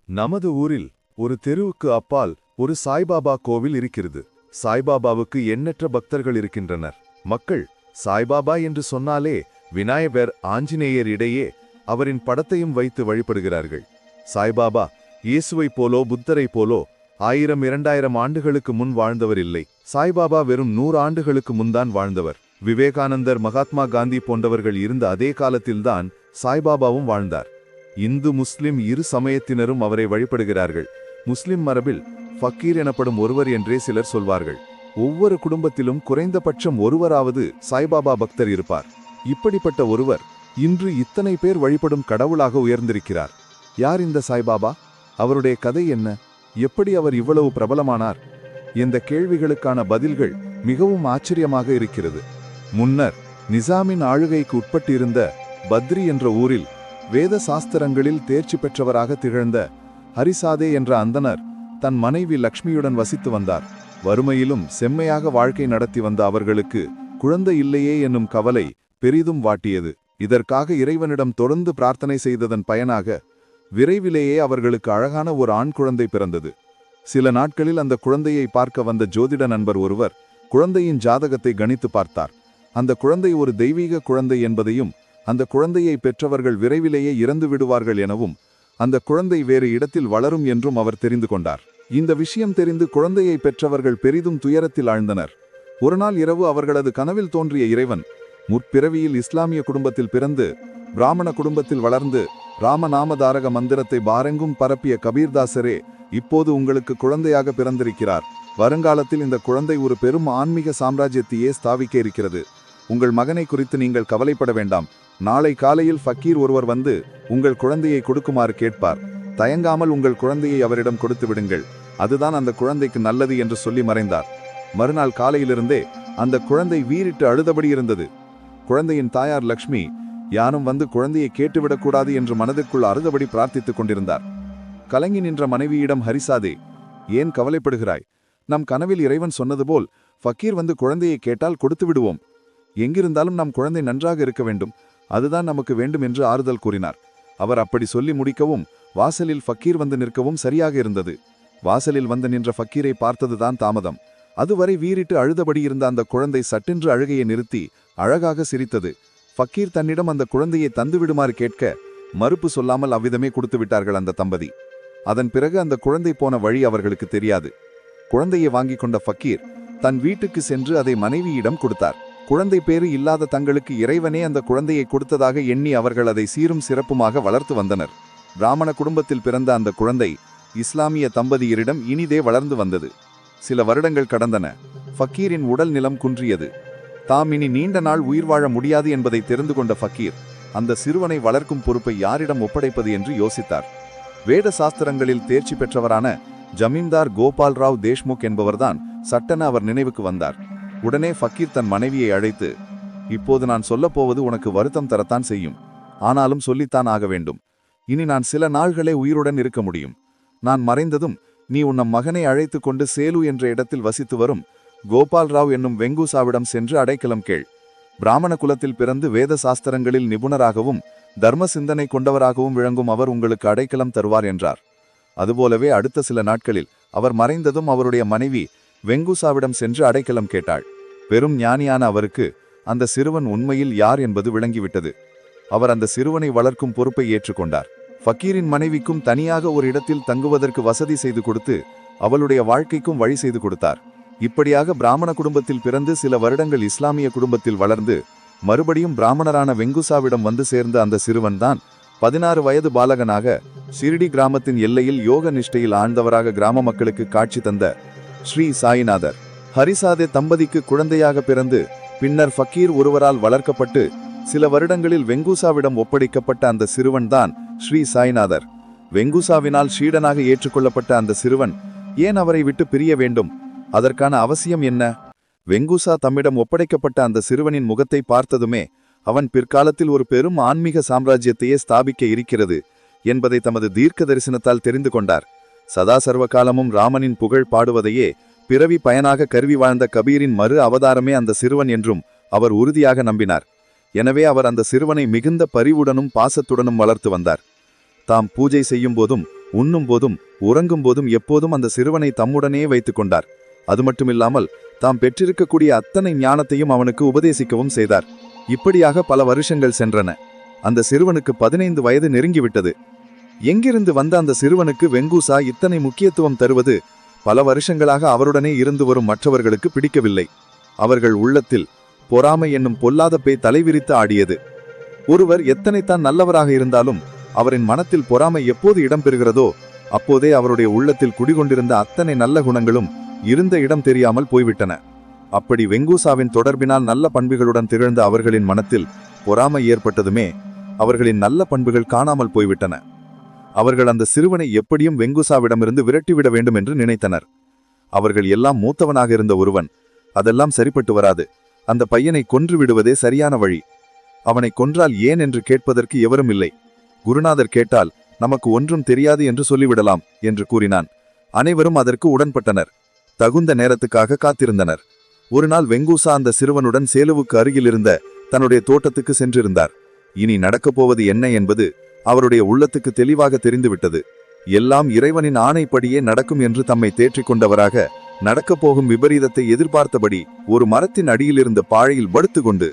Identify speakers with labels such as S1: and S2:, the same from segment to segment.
S1: நமது ஊரில் ஒரு தெருவுக்கு அப்பால் ஒரு சாய்பாபா கோவில் இருக்கிறது. சாய்பாபாவுக்கு எண்ணற்ற பக்தர்கள் இருக்கின்றனர். மக்கள் சாய்பாபா என்று சொன்னாலே விநாயகர், ஆஞ்சநேயர் இடையே அவரின் படத்தையும் வைத்து வழிபடுகிறார்கள். சாய்பாபா இயேசுவைப் போலோ புத்தரைப் போலோ 1000-2000 ஆண்டுகளுக்கு முன் வாழ்ந்தவர் இல்லை. சாய்பாபா வெறும் 100 ஆண்டுகளுக்கு முன்தான் வாழ்ந்தவர். விவேகானந்தர், மகாத்மா காந்தி போன்றவர்கள் இருந்த அதே காலத்தில்தான் சாய்பாபாவும் வாழ்ந்தார். இந்து முஸ்லிம் இரு சமயத்தினரும் அவரை வழிபடுகிறார்கள். முஸ்லிம் மரபில் ஃபக்கீர் எனப்படும் ஒருவர் என்றே சிலர் சொல்வார்கள். ஒவ்வொரு குடும்பத்திலும் குறைந்தபட்சம் ஒருவராவது சாய்பாபா பக்தர் இருப்பார். இப்படிப்பட்ட ஒருவர் இன்று இத்தனை பேர் வழிபடும் கடவுளாக உயர்ந்திருக்கிறார். யார் இந்த சாய்பாபா? அவருடைய கதை என்ன? எப்படி அவர் இவ்வளவு பிரபலமானார்? இந்த கேள்விகளுக்கான பதில்கள் மிகவும் ஆச்சரியமாக இருக்கிறது. முன்னர் நிசாமின் ஆளுகைக்கு உட்பட்டிருந்த பத்ரி என்ற ஊரில் வேத சாஸ்திரங்களில் தேர்ச்சி பெற்றவராக திகழ்ந்த ஹரிசாதே என்ற அந்தனர் தன் மனைவி லக்ஷ்மியுடன் வசித்து வந்தார். வறுமையிலும் செம்மையாக வாழ்க்கை நடத்தி வந்த அவர்களுக்கு குழந்தை இல்லையே என்னும் கவலை பெரிதும் வாட்டியது. இதற்காக இறைவனிடம் தொடர்ந்து பிரார்த்தனை செய்ததன் பயனாக விரைவிலேயே அவர்களுக்கு அழகான ஒரு ஆண் குழந்தை பிறந்தது. சில நாட்களில் அந்த குழந்தையை பார்க்க வந்த ஜோதிட நண்பர் ஒருவர் குழந்தையின் ஜாதகத்தை கணித்து பார்த்தார். அந்த குழந்தை ஒரு தெய்வீக குழந்தை என்பதையும், அந்த குழந்தையை பெற்றவர்கள் விரைவிலேயே இறந்து விடுவார்கள் எனவும், அந்த குழந்தை வேறு இடத்தில் வளரும் என்றும் அவர் தெரிந்து கொண்டார். இந்த விஷயம் தெரிந்து குழந்தையை பெற்றவர்கள் பெரிதும் துயரத்தில் ஆழ்ந்தனர். ஒருநாள் இரவு அவர்களது கனவில் தோன்றிய இறைவன், முற்பிறவியில் இஸ்லாமிய குடும்பத்தில் பிறந்து பிராமண குடும்பத்தில் வளர்ந்து ராமநாமதாரக மந்திரத்தை பாரெங்கும் பரப்பிய கபீர்தாசரே இப்போது உங்களுக்கு குழந்தையாக பிறந்திருக்கிறார். வருங்காலத்தில் இந்த குழந்தை ஒரு பெரும் ஆன்மீக சாம்ராஜ்யத்தையே ஸ்தாபிக்க இருக்கிறது. உங்கள் மகனை குறித்து நீங்கள் கவலைப்பட வேண்டாம். நாளை காலையில் ஃபக்கீர் ஒருவர் வந்து உங்கள் குழந்தையை கொடுக்குமாறு கேட்பார். தயங்காமல் உங்கள் குழந்தையை அவரிடம் கொடுத்து விடுங்கள். அதுதான் அந்த குழந்தைக்கு நல்லது என்று சொல்லி மறைந்தார். மறுநாள் காலையிலிருந்தே அந்த குழந்தை வீறிட்டு அழுதபடி இருந்தது. குழந்தையின் தாயார் லக்ஷ்மி யாரும் வந்து குழந்தையை கேட்டுவிடக்கூடாது என்று மனதிற்குள் அழுதபடி பிரார்த்தித்துக் கொண்டிருந்தார். கலங்கி நின்ற மனைவியிடம், ஹரிசாதே, ஏன் கவலைப்படுகிறாய்? நம் கனவில் இறைவன் சொன்னது போல் ஃபக்கீர் வந்து குழந்தையை கேட்டால் கொடுத்து விடுவோம். எங்கிருந்தாலும் நம் குழந்தை நன்றாக இருக்க வேண்டும், அதுதான் நமக்கு வேண்டும் என்று ஆறுதல் கூறினார். அவர் அப்படி சொல்லி முடிக்கவும் வாசலில் ஃபக்கீர் வந்து நிற்கவும் சரியாக இருந்தது. வாசலில் வந்து நின்ற ஃபக்கீரை பார்த்ததுதான் தாமதம். அதுவரை வீறிட்டு அழுதபடி இருந்த அந்த குழந்தை சட்டென்று அழுகையை நிறுத்தி அழகாக சிரித்தது. ஃபக்கீர் தன்னிடம் அந்த குழந்தையை தந்துவிடுமாறு கேட்க மறுப்பு சொல்லாமல் அவ்விதமே கொடுத்து விட்டார்கள் அந்த தம்பதி. அதன் பிறகு அந்த குழந்தை போன வழி அவர்களுக்கு தெரியாது. குழந்தையை வாங்கி கொண்ட ஃபக்கீர் தன் வீட்டுக்கு சென்று அதை மனைவியிடம் கொடுத்தார். குழந்தை பேறு இல்லாத தங்களுக்கு இறைவனே அந்த குழந்தையை கொடுத்ததாக எண்ணி அவர்கள் அதை சீரும் சிறப்புமாக வளர்த்து வந்தனர். பிராமண குடும்பத்தில் பிறந்த அந்த குழந்தை இஸ்லாமிய தம்பதியரிடம் இனிதே வளர்ந்து வந்தது. சில வருடங்கள் கடந்தன. ஃபக்கீரின் உடல் நிலம் குன்றியது. தாம் இனி நீண்ட நாள் உயிர் வாழ முடியாது என்பதை தெரிந்து கொண்ட ஃபக்கீர் அந்த சிறுவனை வளர்க்கும் பொறுப்பை யாரிடம் ஒப்படைப்பது என்று யோசித்தார். வேத சாஸ்திரங்களில் தேர்ச்சி பெற்றவரான ஜமீன்தார் கோபால் ராவ் தேஷ்முக் என்பவர்தான் சட்டென அவர் நினைவுக்கு வந்தார். உடனே ஃபக்கீர் தன் மனைவியை அழைத்து, இப்போது நான் சொல்லப்போவது உனக்கு வருத்தம் தரத்தான் செய்யும். ஆனாலும் சொல்லித்தான் ஆக வேண்டும். இனி நான் சில நாள்களே உயிருடன் இருக்க முடியும். நான் மறைந்ததும் நீ உன்னம் மகனை அழைத்து கொண்டு சேலு என்ற இடத்தில் வசித்து வரும் கோபால் ராவ் என்னும் வெங்குசாவிடம் சென்று அடைக்கலம் கேள். பிராமண குலத்தில் பிறந்து வேத சாஸ்திரங்களில் நிபுணராகவும் தர்ம சிந்தனை கொண்டவராகவும் விளங்கும் அவர் உங்களுக்கு அடைக்கலம் தருவார் என்றார். அதுபோலவே அடுத்த சில நாட்களில் அவர் மறைந்ததும் அவருடைய மனைவி வெங்குசாவிடம் சென்று அடைக்கலம் கேட்டாள். பெரும் ஞானியான அவருக்கு அந்த சிறுவன் உண்மையில் யார் என்பது விளங்கிவிட்டது. அவர் அந்த சிறுவனை வளர்க்கும் பொறுப்பை ஏற்றுக்கொண்டார். ஃபக்கீரின் மனைவிக்கும் தனியாக ஒரு இடத்தில் தங்குவதற்கு வசதி செய்து கொடுத்து அவளுடைய வாழ்க்கைக்கும் வழி செய்து கொடுத்தார். இப்படியாக பிராமண குடும்பத்தில் பிறந்து சில வருடங்கள் இஸ்லாமிய குடும்பத்தில் வளர்ந்து மறுபடியும் பிராமணரான வெங்குசாவிடம் வந்து சேர்ந்த அந்த சிறுவன் தான் 16 வயது பாலகனாக ஷிர்டி கிராமத்தின் எல்லையில் யோக நிஷ்டையில் ஆழ்ந்தவராக கிராம மக்களுக்கு காட்சி தந்த ஸ்ரீ சாய்நாதர். ஹரிசாதே தம்பதிக்கு குழந்தையாக பிறந்து பின்னர் ஃபக்கீர் ஒருவரால் வளர்க்கப்பட்டு சில வருடங்களில் வெங்குசாவிடம் ஒப்படைக்கப்பட்ட அந்த சிறுவன் தான் ஸ்ரீ சாய்நாதர். வெங்குசாவினால் ஷீடனாக ஏற்றுக்கொள்ளப்பட்ட அந்த சிறுவன் ஏன் அவரை விட்டு பிரிய வேண்டும்? அதற்கான அவசியம் என்ன? வெங்குசா தம்மிடம் ஒப்படைக்கப்பட்ட அந்த சிறுவனின் முகத்தை பார்த்ததுமே அவன் பிற்காலத்தில் ஒரு பெரும் ஆன்மீக சாம்ராஜ்யத்தையே ஸ்தாபிக்க இருக்கிறது என்பதை தமது தீர்க்க தரிசனத்தால் தெரிந்து கொண்டார். சதா சர்வகாலமும் ராமனின் புகழ் பாடுவதையே பிறவி பயனாக கருவி வாழ்ந்த கபீரின் மறு அவதாரமே அந்த சிறுவன் என்றும் அவர் உறுதியாக நம்பினார். எனவே அவர் அந்த சிறுவனை மிகுந்த பரிவுடனும் பாசத்துடனும் வளர்த்து வந்தார். தாம் பூஜை செய்யும் போதும்
S2: உண்ணும் போதும் உறங்கும் போதும் எப்போதும் அந்த சிறுவனை தம்முடனே வைத்துக் கொண்டார். அது மட்டுமில்லாமல் தாம் பெற்றிருக்கக்கூடிய அத்தனை ஞானத்தையும் அவனுக்கு உபதேசிக்கவும் செய்தார். இப்படியாக பல வருஷங்கள் சென்றன. அந்த சிறுவனுக்கு 15 வயது நெருங்கிவிட்டது. எங்கிருந்து வந்த அந்த சிறுவனுக்கு வெங்கூசா இத்தனை முக்கியத்துவம் தருவது பல வருஷங்களாக அவருடனே இருந்து வரும் மற்றவர்களுக்கு பிடிக்கவில்லை. அவர்கள் உள்ளத்தில் பொறாமை என்னும் பொல்லாத பேய் தலைவிரித்து ஆடியது. ஒருவர் எத்தனைத்தான் நல்லவராக இருந்தாலும் அவரின் மனத்தில் பொறாமை எப்போது இடம்பெறுகிறதோ அப்போதே அவருடைய உள்ளத்தில் குடிகொண்டிருந்த அத்தனை நல்ல குணங்களும் இருந்த இடம் தெரியாமல் போய்விட்டன. அப்படி வெங்கூசாவின் தொடர்பினால் நல்ல பண்புகளுடன் திகழ்ந்த அவர்களின் மனத்தில் பொறாமை ஏற்பட்டதுமே அவர்களின் நல்ல பண்புகள் காணாமல் போய்விட்டன. அவர்கள் அந்த சிறுவனை எப்படியும் வெங்கூசாவிடமிருந்து விரட்டிவிட வேண்டும் என்று நினைத்தனர். அவர்கள் எல்லாம் மூத்தவனாக இருந்த ஒருவன். அதெல்லாம் சரிப்பட்டு வராது. அந்த பையனை கொன்று விடுவதே சரியான வழி. அவனை கொன்றால் ஏன் என்று கேட்பதற்கு எவரும் இல்லை. குருநாதர் கேட்டால் நமக்கு ஒன்றும் தெரியாது என்று சொல்லிவிடலாம் என்று கூறினான். அனைவரும் அதற்கு உடன்பட்டனர். தகுந்த நேரத்துக்காக காத்திருந்தனர். ஒரு நாள் வெங்கூசா அந்த சிறுவனுடன் சேலுவுக்கு அருகில் இருந்த தன்னுடைய தோட்டத்துக்கு சென்றிருந்தார். இனி நடக்கப் போவது என்ன என்பது அவருடைய உள்ளத்துக்கு தெளிவாக தெரிந்துவிட்டது. எல்லாம் இறைவனின் ஆணைப்படியே நடக்கும் என்று தம்மை தேற்றிக் கொண்டவராக நடக்கப் போகும் விபரீதத்தை எதிர்பார்த்தபடி ஒரு மரத்தின் அடியில் இருந்த பாழையில் படுத்து கொண்டு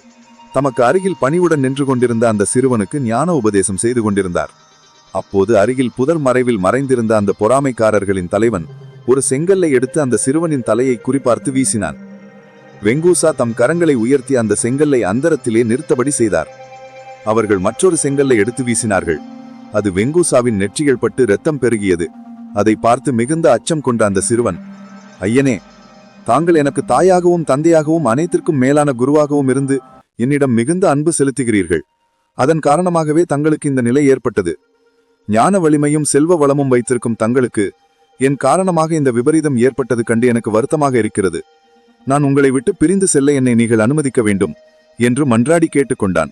S2: தமக்கு அருகில் பணிவுடன் நின்று கொண்டிருந்த அந்த சிறுவனுக்கு ஞான உபதேசம் செய்து கொண்டிருந்தார். அப்போது அருகில் புதர் மறைவில் மறைந்திருந்த அந்த பொறாமைக்காரர்களின் தலைவன் ஒரு செங்கல்லை எடுத்து அந்த சிறுவனின் தலையை குறிப்பார்த்து வீசினான். வெங்கூசா தம் கரங்களை உயர்த்தி அந்த செங்கல்லை அந்தரத்திலே நிறுத்தபடி செய்தார். அவர்கள் மற்றொரு செங்கல்லை எடுத்து வீசினார்கள். அது வெங்கூசாவின் நெற்றிகள் பட்டு இரத்தம் பெருகியது. அதை பார்த்து மிகுந்த அச்சம் கொண்ட அந்த சிறுவன், ஐயனே, தாங்கள் எனக்கு தாயாகவும் தந்தையாகவும் அனைத்திற்கும் மேலான குருவாகவும் இருந்து என்னிடம் மிகுந்த அன்பு செலுத்துகிறீர்கள். அதன் காரணமாகவே தங்களுக்கு இந்த நிலை ஏற்பட்டது. ஞான வலிமையும் செல்வ வளமும் வைத்திருக்கும் தங்களுக்கு என் காரணமாக இந்த விபரீதம் ஏற்பட்டது கண்டு எனக்கு வருத்தமாக இருக்கிறது. நான் உங்களை விட்டு பிரிந்து செல்ல என்னை நீங்கள் அனுமதிக்க வேண்டும் என்று மன்றாடி கேட்டுக்கொண்டான்.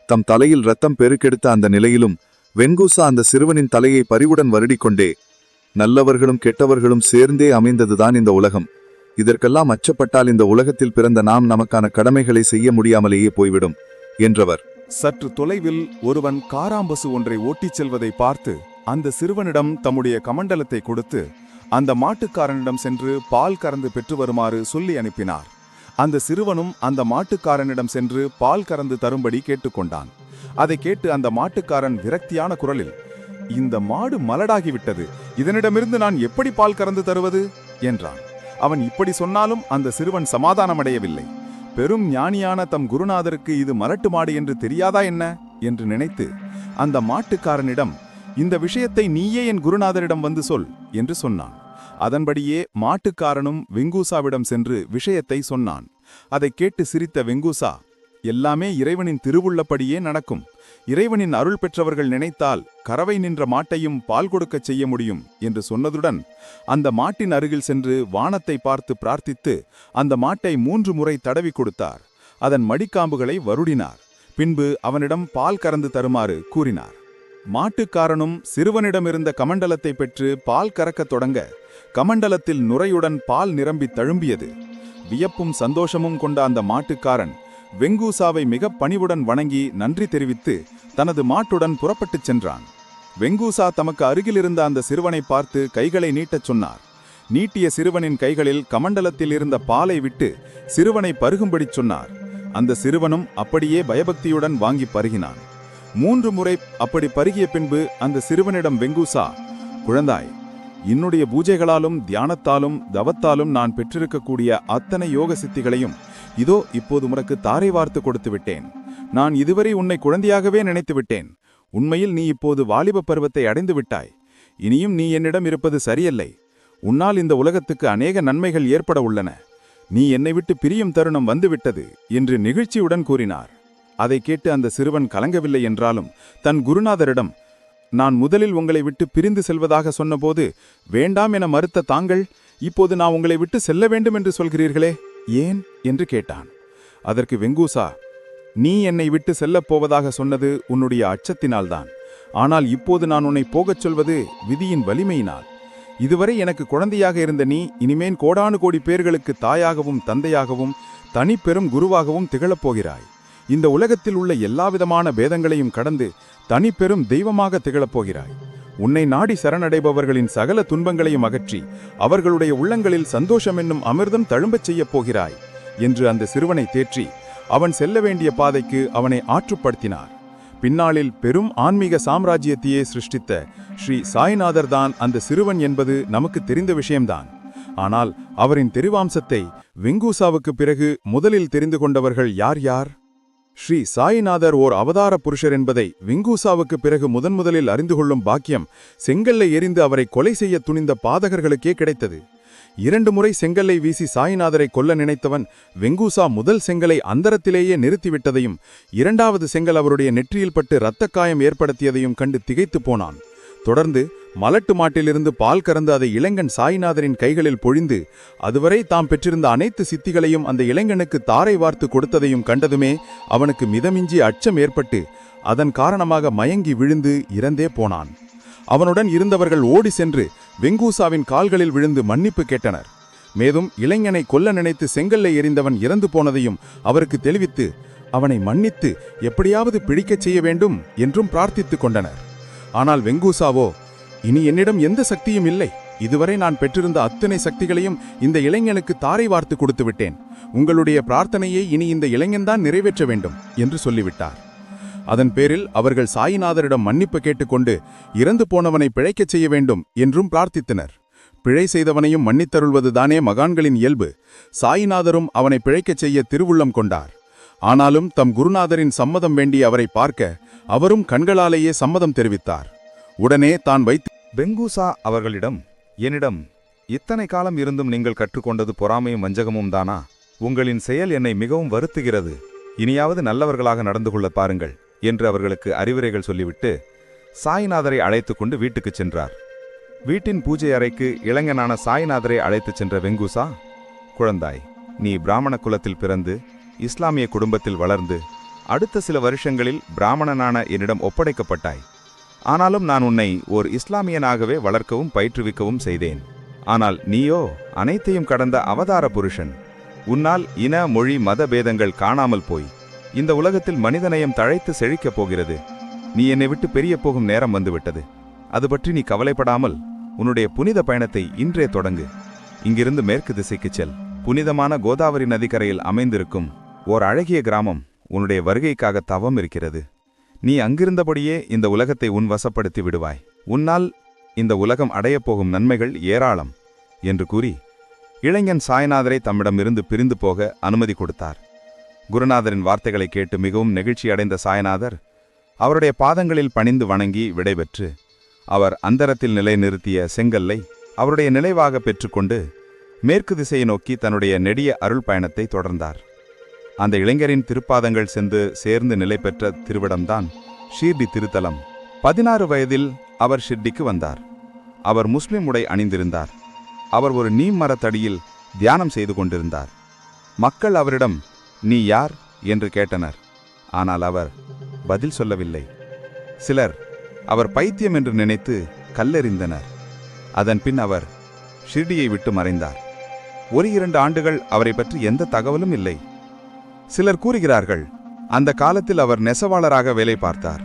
S2: தம் தலையில் இரத்தம் பெருக்கெடுத்த அந்த நிலையிலும் வெங்கூசா அந்த சிறுவனின் தலையை பரிவுடன் வருடிக்கொண்டே, நல்லவர்களும் கெட்டவர்களும் சேர்ந்தே அமைந்ததுதான் இந்த உலகம். இதற்கெல்லாம் அச்சப்பட்டால் இந்த உலகத்தில் பிறந்த நாம் நமக்கான கடமைகளை செய்ய முடியாமலேயே போய்விடும் என்றவர்.
S3: சற்று தொலைவில் ஒருவன் காராம்பசு ஒன்றை ஓட்டிச் செல்வதை பார்த்து அந்த சிறுவனிடம் தம்முடைய கமண்டலத்தை கொடுத்து அந்த மாட்டுக்காரனிடம் சென்று பால் கறந்து பெற்று வருமாறு சொல்லி அனுப்பினார். அந்த சிறுவனும் அந்த மாட்டுக்காரனிடம் சென்று பால் கறந்து தரும்படி கேட்டுக்கொண்டான். அதை கேட்டு அந்த மாட்டுக்காரன் விரக்தியான குரலில், இந்த மாடு மலடாகிவிட்டது, இதனிடமிருந்து நான் எப்படி பால் கறந்து தருவது என்றான். அவன் இப்படி சொன்னாலும் அந்த சிறுவன் சமாதானமடையவில்லை. பெரும் ஞானியான தம் குருநாதருக்கு இது மலட்டு மாடு என்று தெரியாதா என்ன என்று நினைத்து அந்த மாட்டுக்காரனிடம், இந்த விஷயத்தை நீயே என் குருநாதரிடம் வந்து சொல் என்று சொன்னான். அதன்படியே மாட்டுக்காரனும் வெங்கூசாவிடம் சென்று விஷயத்தை சொன்னான். அதை கேட்டு சிரித்த வெங்கூசா, எல்லாமே இறைவனின் திருவுள்ளப்படியே நடக்கும். இறைவனின் அருள் பெற்றவர்கள் நினைத்தால் கறவை நின்ற மாட்டையும் பால் கொடுக்கச் செய்ய முடியும் என்று சொன்னதுடன் அந்த மாட்டின் அருகில் சென்று வானத்தை பார்த்து பிரார்த்தித்து அந்த மாட்டை 3 முறை தடவி கொடுத்தார். அதன் மடிக்காம்புகளை வருடினார். பின்பு அவனிடம் பால் கறந்து தருமாறு கூறினார். மாட்டுக்காரனும் சிறுவனிடமிருந்த கமண்டலத்தை பெற்று பால் கறக்கத் தொடங்க கமண்டலத்தில் நுரையுடன் பால் நிரம்பி தழும்பியது. வியப்பும் சந்தோஷமும் கொண்ட அந்த மாட்டுக்காரன் வெங்கூசாவை மிக பணிவுடன் வணங்கி நன்றி தெரிவித்து தனது மாட்டுடன் புறப்பட்டுச் சென்றான். வெங்கூசா தமக்கு அருகிலிருந்த அந்த சிறுவனை பார்த்து கைகளை நீட்டச் சொன்னார். நீட்டிய சிறுவனின் கைகளில் கமண்டலத்தில் இருந்த பாலை விட்டு சிறுவனை பருகும்படி சொன்னார். அந்த சிறுவனும் அப்படியே பயபக்தியுடன் வாங்கி பருகினான். 3 முறை அப்படி பருகிய பின்பு அந்த சிறுவனிடம் வெங்கூசா, குழந்தாய், என்னுடைய பூஜைகளாலும் தியானத்தாலும் தவத்தாலும் நான் பெற்றிருக்கக்கூடிய அத்தனை யோக சித்திகளையும் இதோ இப்போது உனக்கு தாரை வார்த்து கொடுத்து விட்டேன். நான் இதுவரை உன்னை குழந்தையாகவே நினைத்து விட்டேன். உண்மையில் நீ இப்போது வாலிப பருவத்தை அடைந்து விட்டாய். இனியும் நீ என்னிடம் இருப்பது சரியல்லை. உன்னால் இந்த உலகத்துக்கு அநேக நன்மைகள் ஏற்பட உள்ளன. நீ என்னை விட்டு பிரியும் தருணம் வந்துவிட்டது என்று நெகிழ்ச்சியுடன் கூறினார். அதை கேட்டு அந்த சிறுவன் கலங்கவில்லை என்றாலும் தன் குருநாதரிடம், நான் முதலில் உங்களை விட்டு பிரிந்து செல்வதாக சொன்னபோது வேண்டாம் என மறுத்த தாங்கள் இப்போது நான் உங்களை விட்டு செல்ல வேண்டும் என்று சொல்கிறீர்களே, ஏன் என்று கேட்டான். அதற்கு வெங்கூசா, நீ என்னை விட்டு செல்லப் போவதாக சொன்னது உன்னுடைய அச்சத்தினால்தான். ஆனால் இப்போது நான் உன்னை போகச் சொல்வது விதியின் வலிமையினால். இதுவரை எனக்கு குழந்தையாக இருந்த நீ இனிமேன் கோடானு கோடி பேர்களுக்கு தாயாகவும் தந்தையாகவும் தனி பெரும் குருவாகவும் திகழப்போகிறாய். இந்த உலகத்தில் உள்ள எல்லாவிதமான பேதங்களையும் கடந்து தனி பெரும் தெய்வமாக திகழப்போகிறாய். உன்னை நாடி சரணடைபவர்களின் சகல துன்பங்களையும் அகற்றி அவர்களுடைய உள்ளங்களில் சந்தோஷம் என்னும் அமிர்தம் தழும்பச் செய்யப் போகிறாய் என்று அந்த சிறுவனை தேற்றி அவன் செல்ல வேண்டிய பாதைக்கு அவனை ஆற்றுப்படுத்தினார். பின்னாளில் பெரும் ஆன்மீக சாம்ராஜ்யத்தையே சிருஷ்டித்த ஸ்ரீ சாய்நாதர் தான் அந்த சிறுவன் என்பது நமக்கு தெரிந்த விஷயம்தான். ஆனால் அவரின் தெரிவாம்சத்தை வெங்கூசாவுக்கு பிறகு முதலில் தெரிந்து கொண்டவர்கள் யார் யார்? ஸ்ரீ சாய்நாதர் ஓர் அவதார புருஷர் என்பதை வெங்கூசாவுக்கு பிறகு முதன்முதலில் அறிந்து கொள்ளும் பாக்கியம் செங்கல்லை எரிந்து அவரை கொலை செய்ய துணிந்த பாதகர்களுக்கே கிடைத்தது. 2 முறை செங்கல்லை வீசி சாய்நாதரை கொல்ல நினைத்தவன் வெங்கூசா முதல் செங்கலை அந்தரத்திலேயே நிறுத்திவிட்டதையும் 2வது செங்கல் அவருடைய நெற்றியில் பட்டு இரத்தக்காயம் ஏற்படுத்தியதையும் கண்டு திகைத்து போனான். தொடர்ந்து மலட்டு மாட்டிலிருந்து பால் கறந்து அதை இளைஞன் சாய்நாதரின் கைகளில் பொழிந்து அதுவரை தாம் பெற்றிருந்த அனைத்து சித்திகளையும் அந்த இளைஞனுக்கு தாரை வார்த்து கொடுத்ததையும் கண்டதுமே அவனுக்கு மிதமிஞ்சி அச்சம் ஏற்பட்டு அதன் காரணமாக மயங்கி விழுந்து இறந்தே போனான். அவனுடன் இருந்தவர்கள் ஓடி சென்று வெங்கூசாவின் கால்களில் விழுந்து மன்னிப்பு கேட்டனர். மேலும் இளைஞனை கொல்ல நினைத்து செங்கல்லை எறிந்தவன் இறந்து போனதையும் அவருக்கு தெளிவித்து அவனை மன்னித்து எப்படியாவது பிடிக்கச் செய்ய வேண்டும் என்றும் பிரார்த்தித்துக் கொண்டனர். ஆனால் வெங்கூசாவோ, இனி என்னிடம் எந்த சக்தியும் இல்லை. இதுவரை நான் பெற்றிருந்த அத்தனை சக்திகளையும் இந்த இளைஞனுக்கு தாரை வார்த்து கொடுத்து விட்டேன். உங்களுடைய பிரார்த்தனையை இனி இந்த இளைஞன்தான் நிறைவேற்ற வேண்டும் என்று சொல்லிவிட்டார். அதன் பேரில் அவர்கள் சாய்நாதரிடம் மன்னிப்பு கேட்டுக்கொண்டு இறந்து போனவனை பிழைக்கச் செய்ய வேண்டும் என்றும் பிரார்த்தித்தனர். பிழை செய்தவனையும் மன்னித்தருள்வதுதானே மகான்களின் இயல்பு. சாய்நாதரும் அவனை பிழைக்கச் செய்ய திருவுள்ளம் கொண்டார். ஆனாலும் தம் குருநாதரின் சம்மதம் வேண்டி அவரை பார்க்க அவரும் கண்களாலேயே சம்மதம் தெரிவித்தார். உடனே தான்
S1: வெங்கூசா அவர்களிடம், என்னிடம் இத்தனை காலம் இருந்தும் நீங்கள் கற்றுக்கொண்டது பொறாமையும் வஞ்சகமும் தானா? உங்களின் செயல் என்னை மிகவும் வருத்துகிறது. இனியாவது நல்லவர்களாக நடந்து கொள்ள பாருங்கள் என்று அவர்களுக்கு அறிவுரைகள் சொல்லிவிட்டு சாய்நாதரை அழைத்து கொண்டு வீட்டுக்குச் சென்றார். வீட்டின் பூஜை அறைக்கு இளைஞனான சாய்நாதரை அழைத்துச் சென்ற வெங்கூசா, குழந்தாய், நீ பிராமண குலத்தில் பிறந்து இஸ்லாமிய குடும்பத்தில் வளர்ந்து அடுத்த சில வருஷங்களில் பிராமணனான என்னிடம் ஒப்படைக்கப்பட்டாய். ஆனாலும் நான் உன்னை ஓர் இஸ்லாமியனாகவே வளர்க்கவும் பயிற்றுவிக்கவும் செய்தேன். ஆனால் நீயோ அனைத்தையும் கடந்த அவதார புருஷன். உன்னால் இன மொழி மத பேதங்கள் காணாமல் போய் இந்த உலகத்தில் மனிதநேயம் தழைத்து செழிக்கப் போகிறது. நீ என்னை விட்டு பெரிய போகும் நேரம் வந்துவிட்டது. அது பற்றி நீ கவலைப்படாமல் உன்னுடைய புனித பயணத்தை இன்றே தொடங்கு. இங்கிருந்து மேற்கு திசைக்குச் செல். புனிதமான கோதாவரி நதிக்கரையில் அமைந்திருக்கும் ஓர் அழகிய கிராமம் உன்னுடைய வருகைக்காக தவம் இருக்கிறது. நீ அங்கிருந்தபடியே இந்த உலகத்தை உன் வசப்படுத்தி விடுவாய். உன்னால் இந்த உலகம் அடையப்போகும் நன்மைகள் ஏராளம் என்று கூறி இளைஞன் சாய்நாதரை தம்மிடமிருந்து பிரிந்து போக அனுமதி கொடுத்தார். குருநாதரின் வார்த்தைகளை கேட்டு மிகவும் நெகிழ்ச்சி அடைந்த சாய்நாதர் அவருடைய பாதங்களில் பணிந்து வணங்கி விடைபெற்று அவர் அந்தரத்தில் நிலைநிறுத்திய செங்கல்லை அவருடைய நினைவாக பெற்றுக்கொண்டு மேற்கு திசையை நோக்கி தன்னுடைய நெடிய அருள் பயணத்தை தொடர்ந்தார். அந்த இளைஞரின் திருப்பாதங்கள் சென்று சேர்ந்து நிலை பெற்ற திருவிடம்தான் ஷீர்டி திருத்தலம். 16 வயதில் அவர் ஷிர்டிக்கு வந்தார். அவர் முஸ்லிம் உடை அணிந்திருந்தார். அவர் ஒரு நீம் மரத்தடியில் தியானம் செய்து கொண்டிருந்தார். மக்கள் அவரிடம், நீ யார் என்று கேட்டனர். ஆனால் அவர் பதில் சொல்லவில்லை. சிலர் அவர் பைத்தியம் என்று நினைத்து கல்லெறிந்தனர். அதன் பின் அவர் ஷிர்டியை விட்டு மறைந்தார். 1-2 ஆண்டுகள் அவரை பற்றி எந்த தகவலும் இல்லை. சிலர் கூறுகிறார்கள் அந்த காலத்தில் அவர் நெசவாளராக வேலை பார்த்தார்.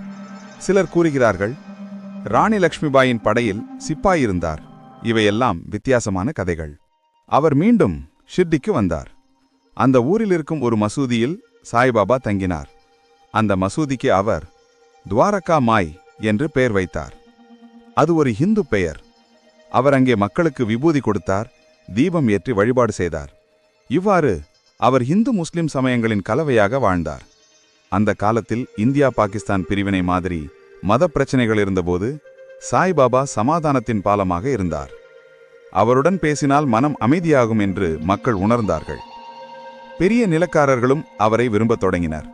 S1: சிலர் கூறுகிறார்கள் ராணி லக்ஷ்மிபாயின் படையில் சிப்பாயிருந்தார். இவையெல்லாம் வித்தியாசமான கதைகள். அவர் மீண்டும் ஷிர்டிக்கு வந்தார். அந்த ஊரில் இருக்கும் ஒரு மசூதியில் சாய்பாபா தங்கினார். அந்த மசூதிக்கு அவர் துவாரகா மாய் என்று பெயர் வைத்தார். அது ஒரு ஹிந்து பெயர். அவர் அங்கே மக்களுக்கு விபூதி கொடுத்தார், தீபம் ஏற்றி வழிபாடு செய்தார். இவ்வாறு அவர் இந்து முஸ்லிம் சமயங்களின் கலவையாக வாழ்ந்தார். அந்த காலத்தில் இந்தியா பாகிஸ்தான் பிரிவினை மாதிரி மத பிரச்சனைகள் இருந்தபோது சாய்பாபா சமாதானத்தின் பாலமாக இருந்தார். அவருடன் பேசினால் மனம் அமைதியாகும் என்று மக்கள் உணர்ந்தார்கள். பெரிய நிலக்காரர்களும் அவரை விரும்பத் தொடங்கினர்.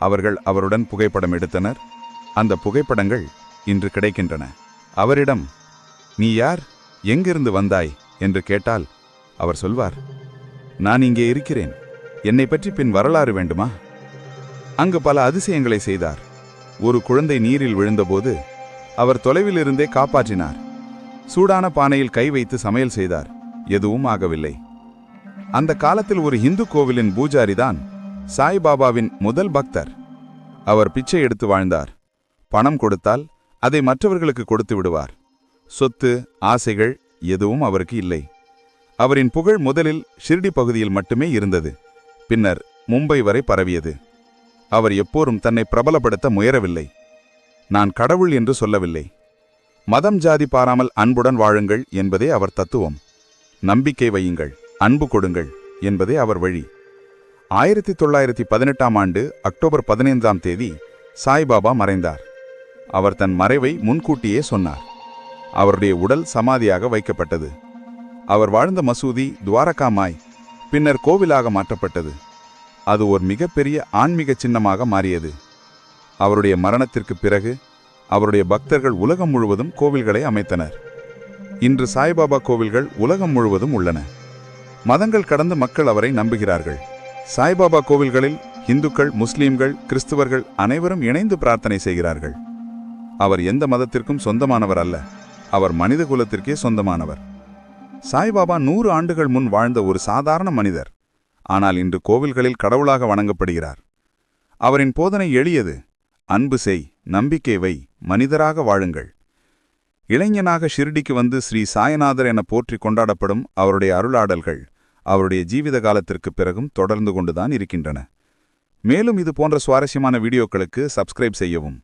S1: அவர்கள் அவருடன் புகைப்படம் எடுத்தனர். அந்த புகைப்படங்கள் இன்று கிடைக்கின்றன. அவரிடம், நீ யார், எங்கிருந்து வந்தாய் என்று கேட்டால் அவர் சொல்வார், நான் இங்கே இருக்கிறேன், என்னை பற்றி பின் வரலாறு வேண்டுமா? அங்கு பல அதிசயங்களை செய்தார். ஒரு குழந்தை நீரில் விழுந்தபோது அவர் தொலைவிலிருந்தே காப்பாற்றினார். சூடான பானையில் கை வைத்து சமையல் செய்தார். எதுவும் ஆகவில்லை. அந்த காலத்தில் ஒரு இந்து கோவிலின் பூஜாரிதான் சாய்பாபாவின் முதல் பக்தர். அவர் பிச்சை எடுத்து வாழ்ந்தார். பணம் கொடுத்தால்
S3: அதை மற்றவர்களுக்கு கொடுத்து விடுவார். சொத்து, ஆசைகள் எதுவும் அவருக்கு இல்லை. அவரின் புகழ் முதலில் ஷிர்டி பகுதியில் மட்டுமே இருந்தது. பின்னர் மும்பை வரை பரவியது. அவர் எப்போதும் தன்னை பிரபலப்படுத்த முயறவில்லை. நான் கடவுள் என்று சொல்லவில்லை. மதம் ஜாதி பாராமல் அன்புடன் வாழுங்கள் என்பதே அவர் தத்துவம். நம்பிக்கை வையுங்கள், அன்பு கொடுங்கள் என்பதே அவர் வழி. 1918ஆம் ஆண்டு அக்டோபர் 15ஆம் தேதி சாய்பாபா மறைந்தார். அவர் தன் மறைவை முன்கூட்டியே சொன்னார். அவருடைய உடல் சமாதியாக வைக்கப்பட்டது. அவர் வாழ்ந்த மசூதி துவாரகாமாய் பின்னர் கோவிலாக மாற்றப்பட்டது. அது ஒரு மிகப்பெரிய ஆன்மீக சின்னமாக மாறியது. அவருடைய மரணத்திற்கு பிறகு அவருடைய பக்தர்கள் உலகம் முழுவதும் கோவில்களை அமைத்தனர். இன்று சாய்பாபா கோவில்கள் உலகம் முழுவதும் உள்ளன. மதங்கள் கடந்து மக்கள் அவரை நம்புகிறார்கள். சாய்பாபா கோவில்களில் இந்துக்கள், முஸ்லீம்கள், கிறிஸ்துவர்கள் அனைவரும் இணைந்து பிரார்த்தனை செய்கிறார்கள். அவர் எந்த மதத்திற்கும் சொந்தமானவர் அல்ல. அவர் மனித குலத்திற்கே சொந்தமானவர். சாய்பாபா 100 ஆண்டுகள் முன் வாழ்ந்த ஒரு சாதாரண மனிதர். ஆனால் இன்று கோவில்களில் கடவுளாக வணங்கப்படுகிறார். அவரின் போதனை எளியது. அன்பு செய், நம்பிக்கை வை, மனிதராக வாழுங்கள். இளைஞனாக ஷிர்டிக்கு வந்து ஸ்ரீ சாய்நாதர் என போற்றி கொண்டாடப்படும் அவருடைய அருளாடல்கள் அவருடைய ஜீவித காலத்திற்கு பிறகும் தொடர்ந்து கொண்டுதான் இருக்கின்றன. மேலும் இது போன்ற சுவாரஸ்யமான வீடியோக்களுக்கு சப்ஸ்கிரைப் செய்யவும்.